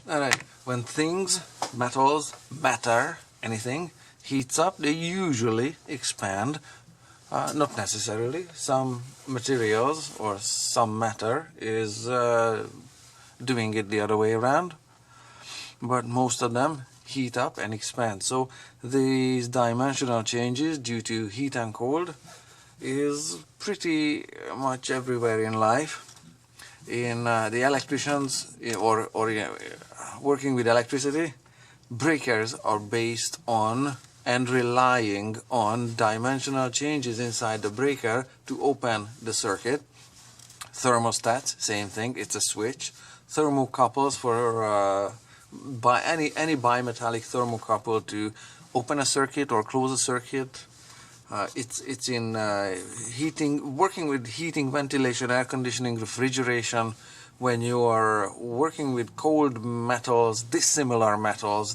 Alright, when things, metals, matter, anything, heats up, they usually expand. Not necessarily. Some materials or some matter is doing it the other way around, but most of them heat up and expand. So these dimensional changes due to heat and cold is pretty much everywhere in life. In the electricians or working with electricity, breakers are based on and relying on dimensional changes inside the breaker to open the circuit. Thermostats, same thing, it's a switch. Thermocouples for any bimetallic thermocouple to open a circuit or close a circuit. It's in heating, working with heating, ventilation, air conditioning, refrigeration. When you are working with cold metals, dissimilar materials,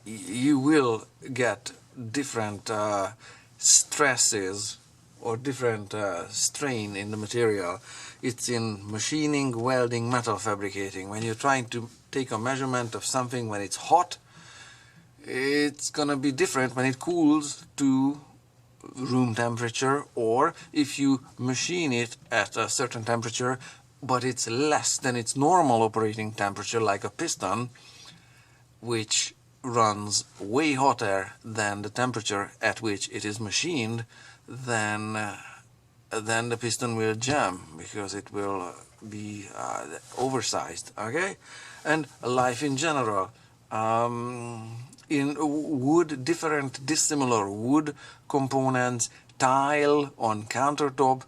you will get different stresses or different strain in the material. It's in machining, welding, metal fabricating. When you're trying to take a measurement of something when it's hot, it's gonna be different when it cools to room temperature, or if you machine it at a certain temperature but it's less than its normal operating temperature, like a piston which runs way hotter than the temperature at which it is machined, then the piston will jam because it will be oversized. Okay, and life in general. In wood, different dissimilar wood components, tile on countertop,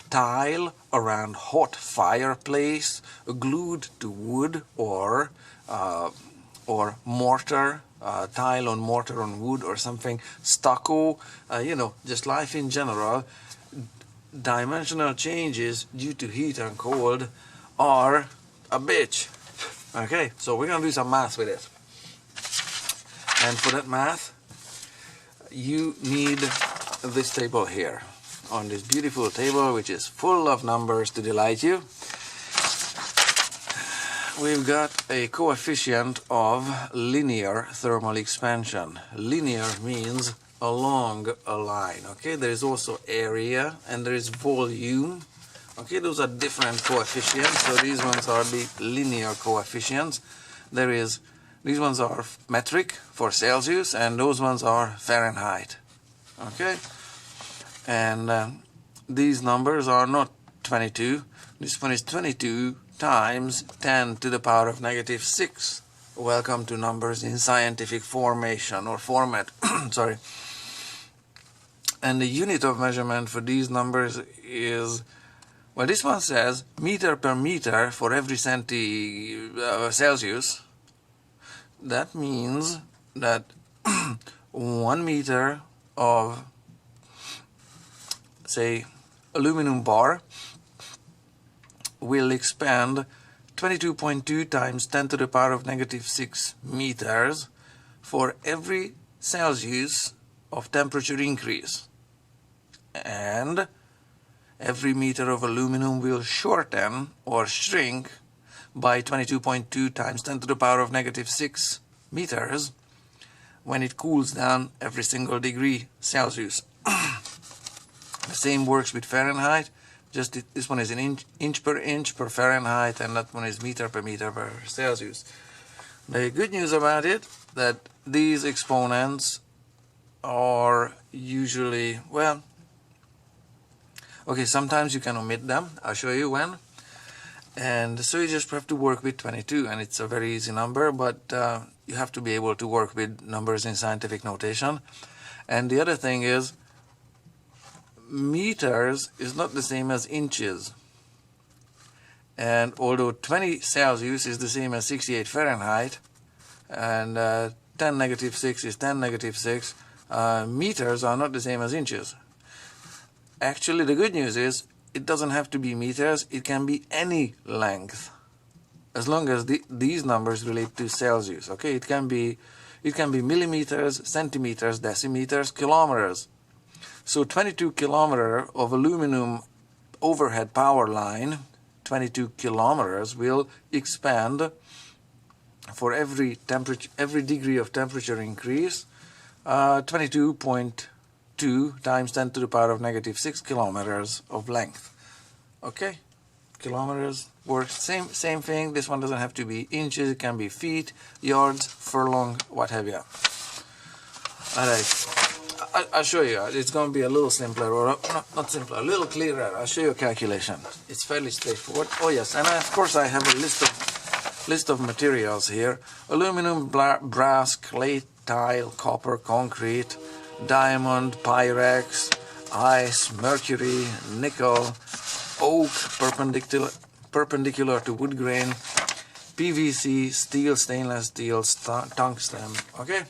tile around hot fireplace, glued to wood, or mortar, tile on mortar on wood or something, stucco, just life in general. Dimensional changes due to heat and cold are a bitch. Okay, so we're gonna do some math with it. And for that math, you need this table here. On this beautiful table, which is full of numbers to delight you, we've got a coefficient of linear thermal expansion. Linear means along a line. Okay, there is also area and there is volume. Okay, those are different coefficients. So these ones are the linear coefficients. These ones are metric for Celsius, and those ones are Fahrenheit. Okay, and these numbers are not 22. This one is 22 times 10 to the power of negative 6. Welcome to numbers in scientific formation or format. Sorry. And the unit of measurement for these numbers is, well, this one says meter per meter for every Celsius. That means that 1 meter of, say, aluminum bar will expand 22.2 times 10 to the power of negative 6 meters for every Celsius of temperature increase. And every meter of aluminum will shorten or shrink by 22.2 times 10 to the power of negative 6 meters when it cools down every single degree Celsius. The same works with Fahrenheit, just this one is an inch per Fahrenheit, and that one is meter per Celsius. The good news about it, that these exponents are usually, well, okay, sometimes you can omit them. I'll show you when. And so you just have to work with 22, and it's a very easy number, but you have to be able to work with numbers in scientific notation. And the other thing is, meters is not the same as inches. And although 20 Celsius is the same as 68 Fahrenheit, and 10 negative 6 is 10 negative 6, meters are not the same as inches. Actually, the good news is, it doesn't have to be meters, it can be any length, as long as these numbers relate to Celsius. Okay, it can be millimeters, centimeters, decimeters, kilometers. So 22 kilometer of aluminum overhead power line, 22 kilometers, will expand for every degree of temperature increase 22.2 times 10 to the power of negative 6 kilometers of length. Okay, kilometers works same thing. This one doesn't have to be inches, it can be feet, yards, furlong, what have you. Alright, I'll show you. It's going to be a little simpler, or not simpler, a little clearer. I'll show you a calculation. It's fairly straightforward. Oh yes, and of course I have a list of materials here: aluminum, brass, clay, tile, copper, concrete, diamond, pyrex, ice, mercury, nickel, oak, perpendicular to wood grain, PVC, steel, stainless steel, tungsten. Okay.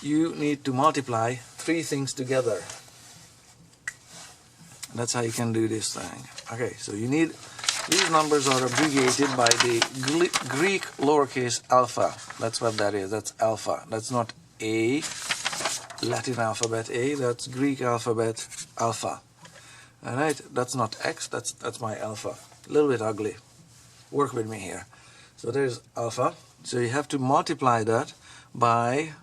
You need to multiply three things together. That's how you can do this thing. Okay, so you need, these numbers are abbreviated by the Greek lowercase alpha. That's what that is. That's alpha. That's not A, Latin alphabet A. That's Greek alphabet alpha. All right. That's not X. That's my alpha. A little bit ugly. Work with me here. So there's alpha. So you have to multiply that by,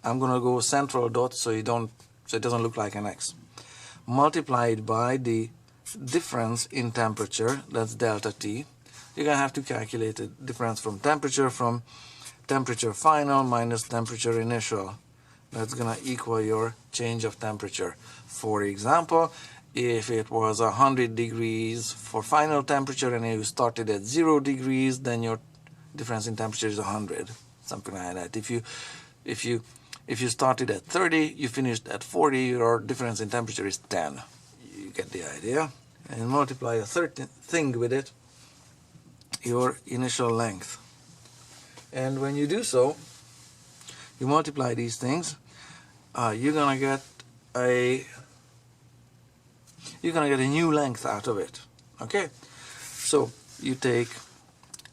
I'm gonna go central dot so it doesn't look like an X. Multiplied by the difference in temperature, that's delta T. You're gonna have to calculate the difference from temperature final minus temperature initial. That's gonna equal your change of temperature. For example, if it was 100 degrees for final temperature and you started at 0 degrees, then your difference in temperature is 100, something like that. If you started at 30, you finished at 40, your difference in temperature is 10. You get the idea. And multiply a third thing with it, your initial length. And when you do so, you multiply these things, you're gonna get a new length out of it. Okay? So you take,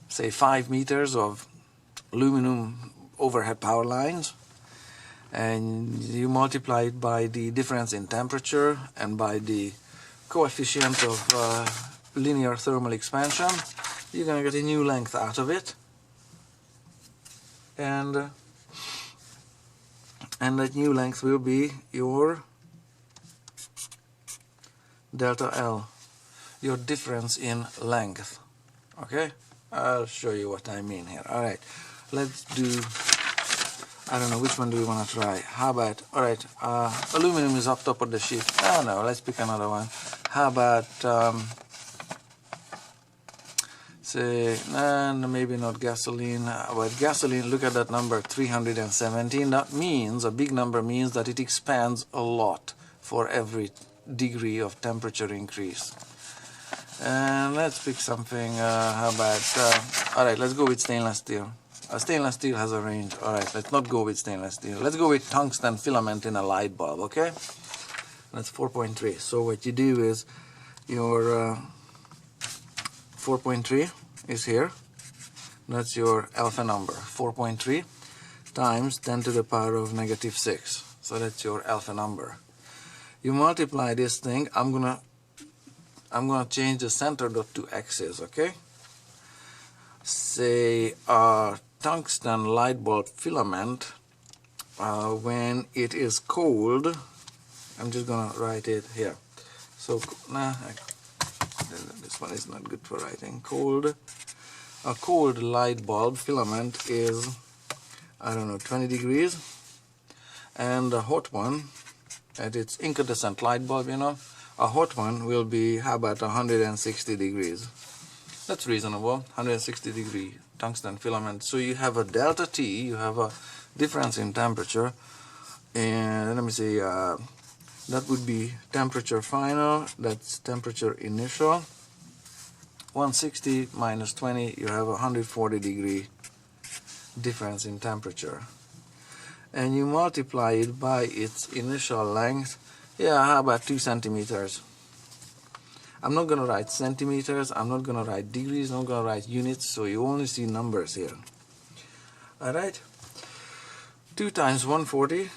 say, 5 meters of aluminum overhead power lines, and you multiply it by the difference in temperature and by the coefficient of linear thermal expansion. You're going to get a new length out of it, and that new length will be your delta L, your difference in length. Okay, I'll show you what I mean here. Alright, let's do, I don't know, which one do we want to try? How about, alright, aluminum is up top of the sheet. Oh no, let's pick another one. How about, say, maybe not gasoline, but gasoline, look at that number, 317. That means, a big number means that it expands a lot for every degree of temperature increase. And let's pick something, how about, alright, let's go with stainless steel. Stainless steel has a range. Alright, let's not go with stainless steel. Let's go with tungsten filament in a light bulb, okay? That's 4.3. So what you do is, your 4.3 is here. That's your alpha number. 4.3 times 10 to the power of negative 6. So that's your alpha number. You multiply this thing. I'm gonna change the center dot to x's, okay? Say tungsten light bulb filament, when it is cold, I'm just gonna write it here. So this one is not good for writing. A cold light bulb filament is, I don't know, 20 degrees, and a hot one, and it's incandescent light bulb, you know, a hot one will be, how about 160 degrees. That's reasonable, 160 degree tungsten filament. So you have a delta T, you have a difference in temperature, and let me see, that would be temperature final, that's temperature initial. 160 minus 20, you have a 140 degree difference in temperature. And you multiply it by its initial length. Yeah, how about 2 centimeters? I'm not going to write centimeters, I'm not going to write degrees, I'm not going to write units, so you only see numbers here. Alright, 2 times 140,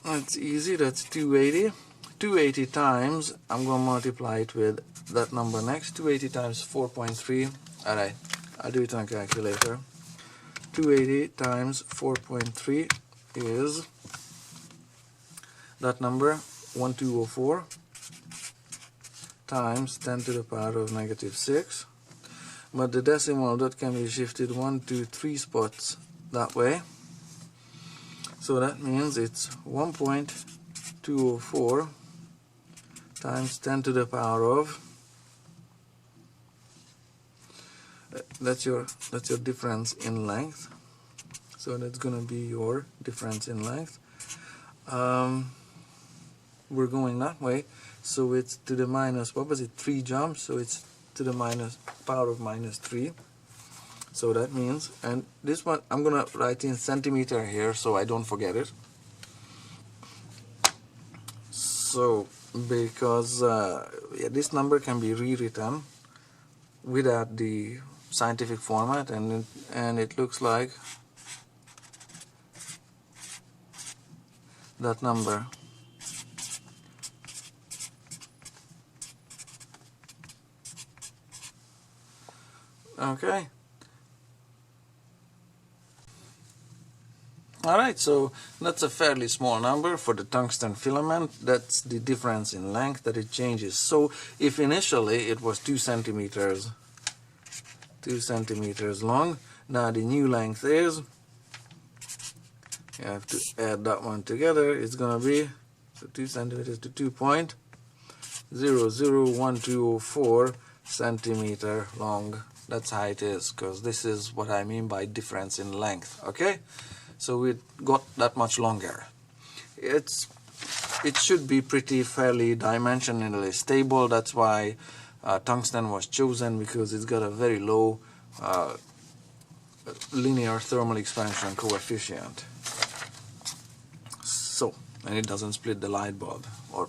that's easy, that's 280. 280 times, I'm going to multiply it with that number next. 280 times 4.3. Alright, I'll do it on a calculator. 280 times 4.3 is that number, 1204 times 10 to the power of negative 6. But the decimal dot can be shifted 1, 2, 3 spots that way. So that means it's 1.204 times 10 to the power of, that's your difference in length. So that's going to be your difference in length. We're going that way, so it's to the minus, what was it, 3 jumps, so it's to the minus power of minus 3. So that means, and this one I'm gonna write in centimeter here so I don't forget it. So because this number can be rewritten without the scientific format, and it looks like that number. Okay. Alright, so that's a fairly small number for the tungsten filament. That's the difference in length that it changes. So if initially it was 2 centimeters long, now the new length is, you have to add that one together, it's going to be, so 2 centimeters to 2.001204 centimeter long. That's how it is, because this is what I mean by difference in length. Okay, so we got that much longer. It should be fairly dimensionally stable. That's why tungsten was chosen, because it's got a very low linear thermal expansion coefficient. So, and it doesn't split the light bulb or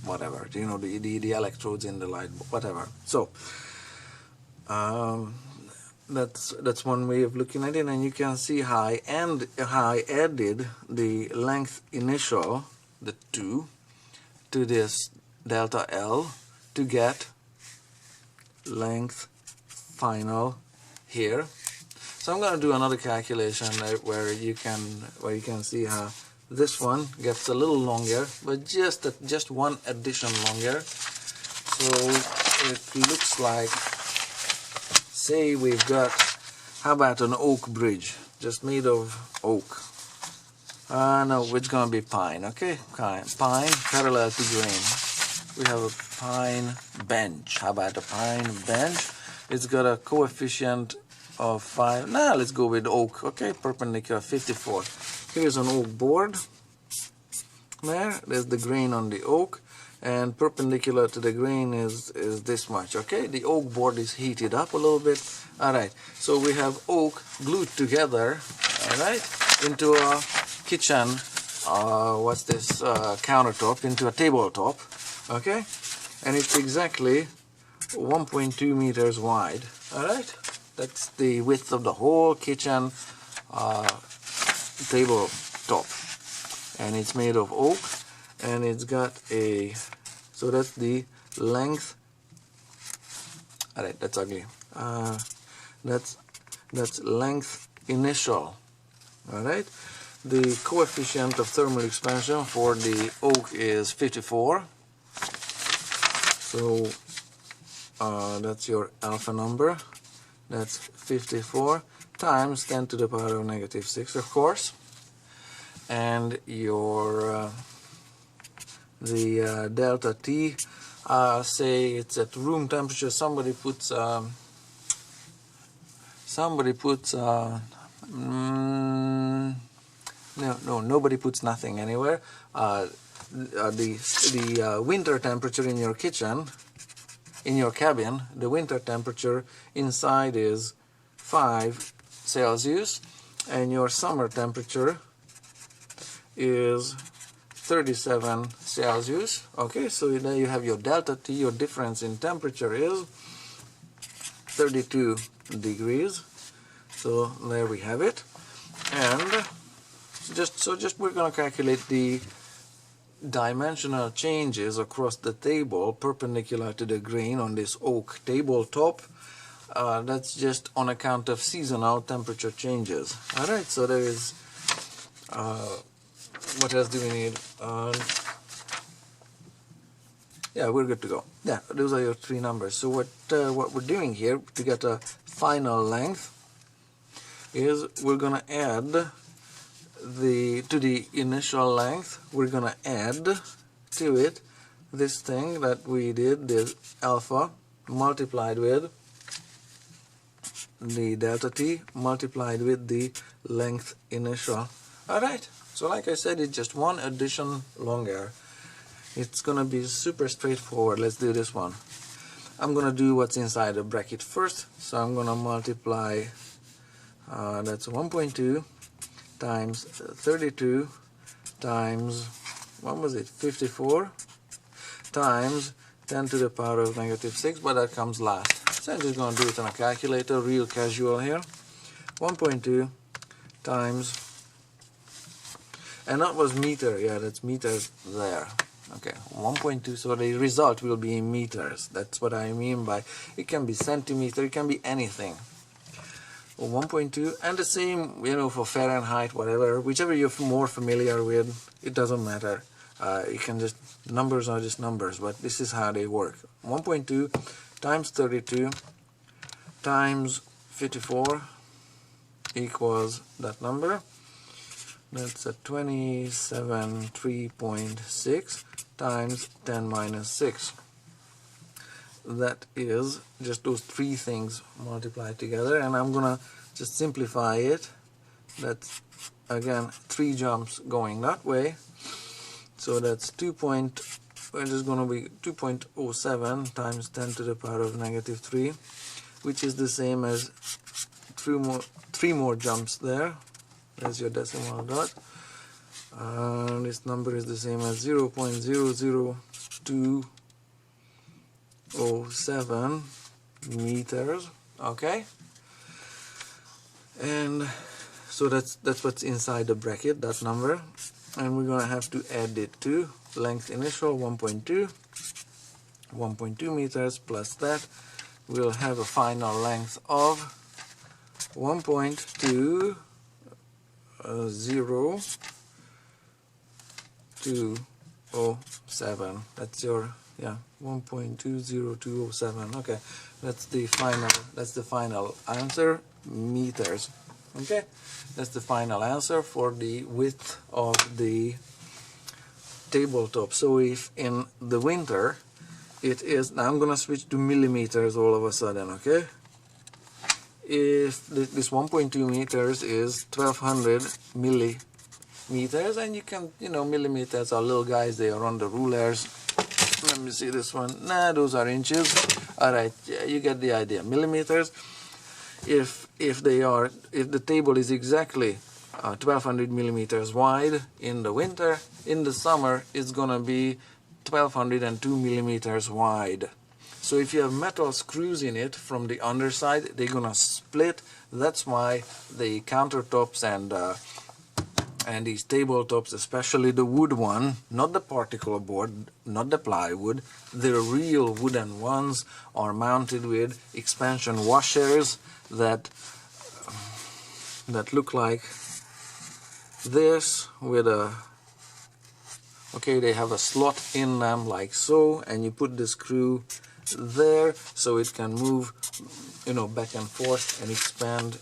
whatever, you know, the electrodes in the light bulb, whatever. So that's one way of looking at it, and you can see how I added the length initial, the 2, to this delta L to get length final here. So I'm going to do another calculation where you can see how this one gets a little longer, but just one addition longer. So it looks like, say we've got, how about an oak bridge, just made of oak. No, it's going to be pine, okay? Pine, parallel to grain. We have a pine bench. How about a pine bench? It's got a coefficient of 5. Now let's go with oak, okay? Perpendicular 54. Here's an oak board. There's the grain on the oak, and perpendicular to the grain is this much, okay? The oak board is heated up a little bit. Alright, so we have oak glued together, alright, into a kitchen, countertop, into a tabletop, okay? And it's exactly 1.2 meters wide, alright? That's the width of the whole kitchen tabletop. And it's made of oak, and it's got a, so that's the length. Alright, that's ugly. That's length initial. Alright, the coefficient of thermal expansion for the oak is 54. So that's your alpha number. That's 54 times 10 to the power of negative 6, of course. And your the delta T, say it's at room temperature. Somebody puts nobody puts nothing anywhere. The winter temperature in your kitchen, in your cabin, the winter temperature inside is 5 Celsius, and your summer temperature is 37 Celsius. Okay, so there you have your delta T. Your difference in temperature is 32 degrees. So there we have it. And just we're going to calculate the dimensional changes across the table perpendicular to the grain on this oak tabletop, that's just on account of seasonal temperature changes. Alright, so there is, what else do we need? Yeah, we're good to go. Yeah, those are your three numbers. So what we're doing here to get a final length is we're gonna add to the initial length, we're gonna add to it this thing that we did, this alpha multiplied with the delta t multiplied with the length initial. Alright, so like I said, it's just one addition longer. It's gonna be super straightforward. Let's do this one. I'm gonna do what's inside the bracket first, so I'm gonna multiply, that's 1.2 times 32 times, what was it, 54 times 10 to the power of negative 6, but that comes last. So I'm just going to do it on a calculator, real casual here. 1.2 times, and that was meter, yeah, that's meters there. Okay, 1.2, so the result will be in meters. That's what I mean by, it can be centimeter, it can be anything. 1.2, and the same, you know, for Fahrenheit, whatever, whichever you're more familiar with, it doesn't matter. You can just, numbers are just numbers, but this is how they work. 1.2 times 32 times 54 equals that number. That's a 3.6 times 10 minus 6. That is just those three things multiplied together, and I'm gonna just simplify it. That's again 3 jumps going that way, so that's it is gonna be 2.07 times 10 to the power of negative 3, which is the same as 3 more jumps there. There's your decimal dot. This number is the same as 0.00207 meters. Okay, and so that's what's inside the bracket, that number, and we're gonna have to add it to length initial 1.2 meters plus that. We'll have a final length of 1.20207. That's your, yeah, 1.20207. Okay, that's the final answer, meters. Okay, that's the final answer for the width of the tabletop. So if in the winter it is, now I'm gonna switch to millimeters all of a sudden. Okay, if this 1.2 meters is 1200 millimeters, and you can, you know, millimeters are little guys, they are on the rulers. Let me see this one. Nah, those are inches. Alright, yeah, you get the idea. Millimeters. If the table is exactly 1200 millimeters wide in the winter, in the summer it's gonna be 1202 millimeters wide. So if you have metal screws in it from the underside, they're gonna split. That's why the countertops and these tabletops, especially the wood one, not the particle board, not the plywood, the real wooden ones, are mounted with expansion washers that look like this, with a, okay, they have a slot in them like so, and you put the screw there so it can move, you know, back and forth and expand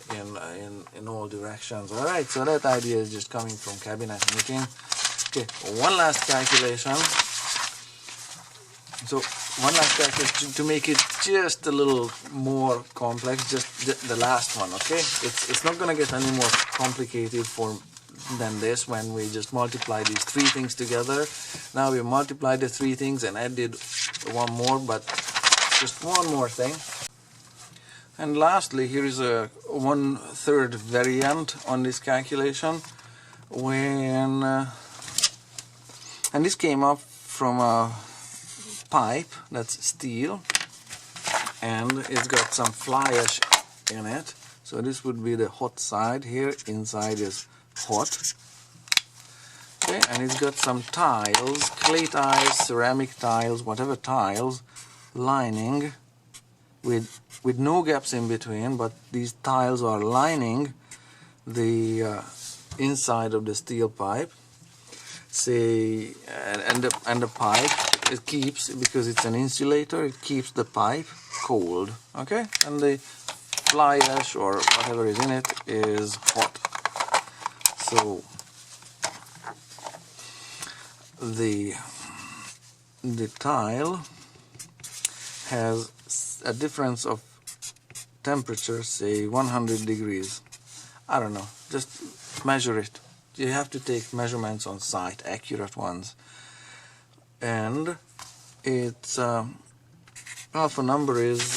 in all directions. All right, so that idea is just coming from cabinet making. Okay, one last calculation. So one last calculation to make it just a little more complex, just the last one. Okay, it's not gonna get any more complicated than this when we just multiply these 3 things together. Now we multiply the 3 things and added one more, but just one more thing. And lastly, here is a 1/3 variant on this calculation. And this came up from a pipe that's steel, and it's got some fly ash in it. So this would be the hot side here. Inside is hot. Okay, Okay, and it's got some tiles, clay tiles, ceramic tiles, whatever tiles, lining with no gaps in between, but these tiles are lining the inside of the steel pipe. Say, and the pipe, it keeps, because it's an insulator, it keeps the pipe cold. Okay, and the fly ash or whatever is in it is hot. So the tile has a difference of temperature, say 100 degrees. I don't know, just measure it. You have to take measurements on site, accurate ones. And its alpha number is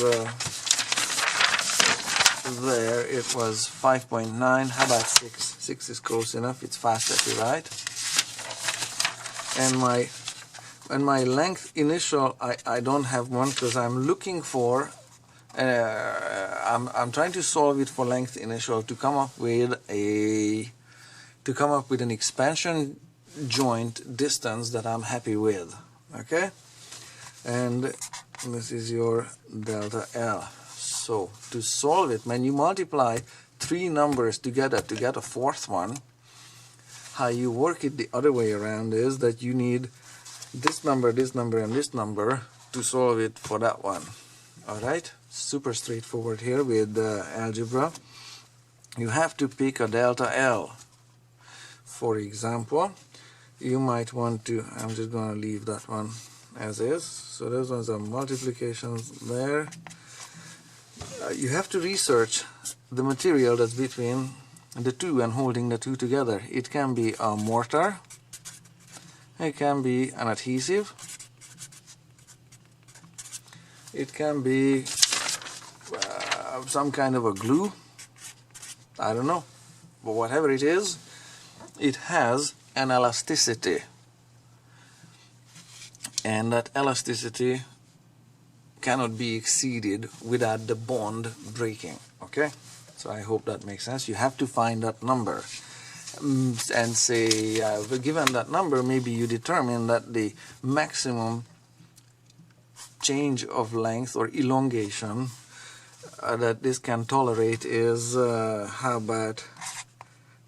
there. It was 5.9. How about 6? 6 is close enough. It's faster to write. And my length initial, I don't have one, because I'm looking for I'm trying to solve it for length initial to come up with an expansion joint distance that I'm happy with. Okay, and this is your delta L. So to solve it, when you multiply 3 numbers together to get a fourth one, how you work it the other way around is that you need this number, and this number to solve it for that one. Alright, super straightforward here with algebra. You have to pick a delta L. For example, you might want to, I'm just going to leave that one as is. So those ones are multiplications there. You have to research the material that's between the two and holding the two together. It can be a mortar, it can be an adhesive, it can be some kind of a glue, I don't know, but whatever it is, it has an elasticity, and that elasticity cannot be exceeded without the bond breaking. Okay, so I hope that makes sense. You have to find that number and say, given that number, maybe you determine that the maximum change of length or elongation that this can tolerate is how about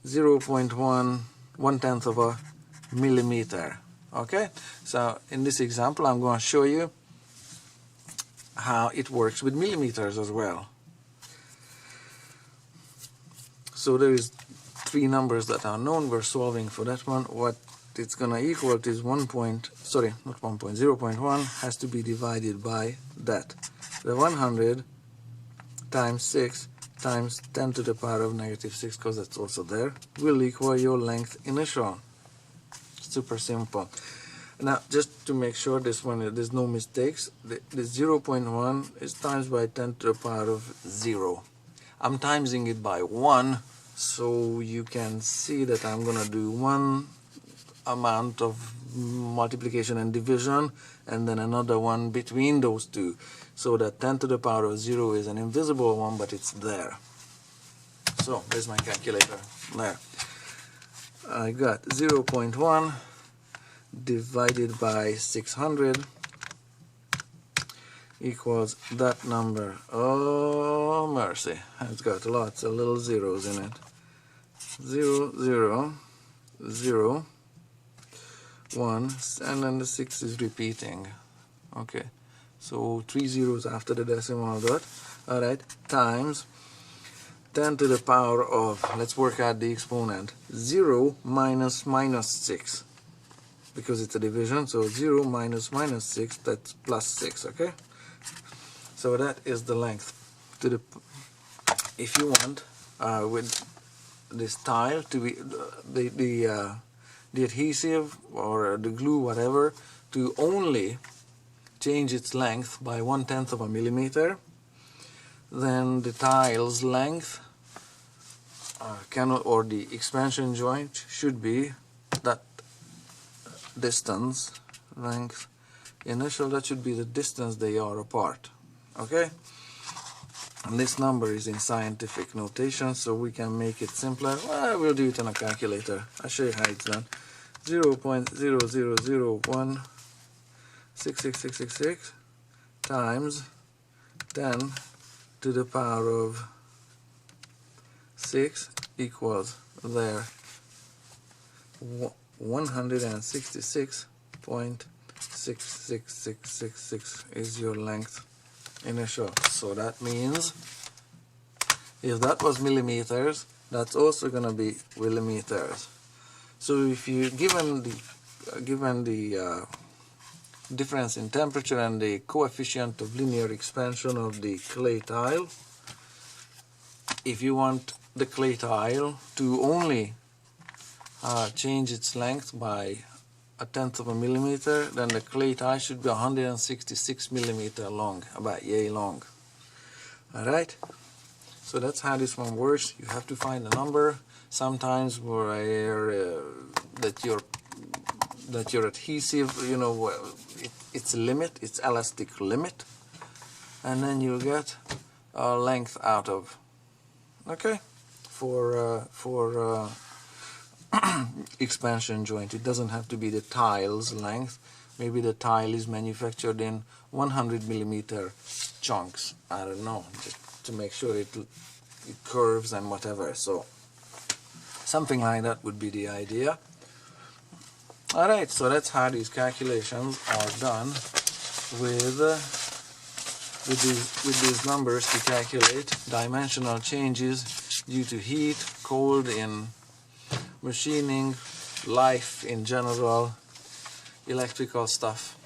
0.1 1/10 of a millimeter. Okay, so in this example I'm going to show you how it works with millimeters as well. So there is 3 numbers that are known. We're solving for that one. What it's going to equal to is 0.1 has to be divided by that. The 100 times 6 times 10 to the power of -6, because that's also there, will equal your length initial. Super simple. Now, just to make sure this one, there's no mistakes, the 0.1 is times by 10 to the power of 0. I'm timesing it by 1, so you can see that I'm going to do one amount of multiplication and division, and then another one between those two, so that 10 to the power of 0 is an invisible one, but it's there. So there's my calculator there. I got 0.1 divided by 600 equals that number. Oh mercy, it's got lots of little zeros in it. 0, 0, 0, 1, and then the 6 is repeating. Okay, so 3 zeros after the decimal dot. Alright, times 10 to the power of, let's work out the exponent, 0 minus -6, because it's a division, so 0 minus -6, that's plus 6, okay? So that is the length. To the, if you want, with this tile to be the adhesive or the glue, whatever, to only change its length by 1/10 of a millimeter, then the tile's length cannot, or the expansion joint should be that distance, length initial, that should be the distance they are apart. Okay, and this number is in scientific notation, so we can make it simpler. Well, we'll do it in a calculator. I'll show you how it's done. 0.000166666 times 10 to the power of 6 equals there 166.66666 is your length initial. So that means if that was millimeters, that's also going to be millimeters. So if you given the difference in temperature and the coefficient of linear expansion of the clay tile, if you want the clay tile to only change its length by 1/10 of a millimeter, then the clay tile should be 166 millimeter long, about yay long. Alright, so that's how this one works. You have to find a number. Sometimes where that your adhesive, you know, it's a limit, it's elastic limit, and then you get a length out of. Okay, for expansion joint, it doesn't have to be the tile's length. Maybe the tile is manufactured in 100 millimeter chunks. I don't know, just to make sure it curves and whatever. So something like that would be the idea. Alright, so that's how these calculations are done with these numbers to calculate dimensional changes due to heat, cold in machining, life in general, electrical stuff.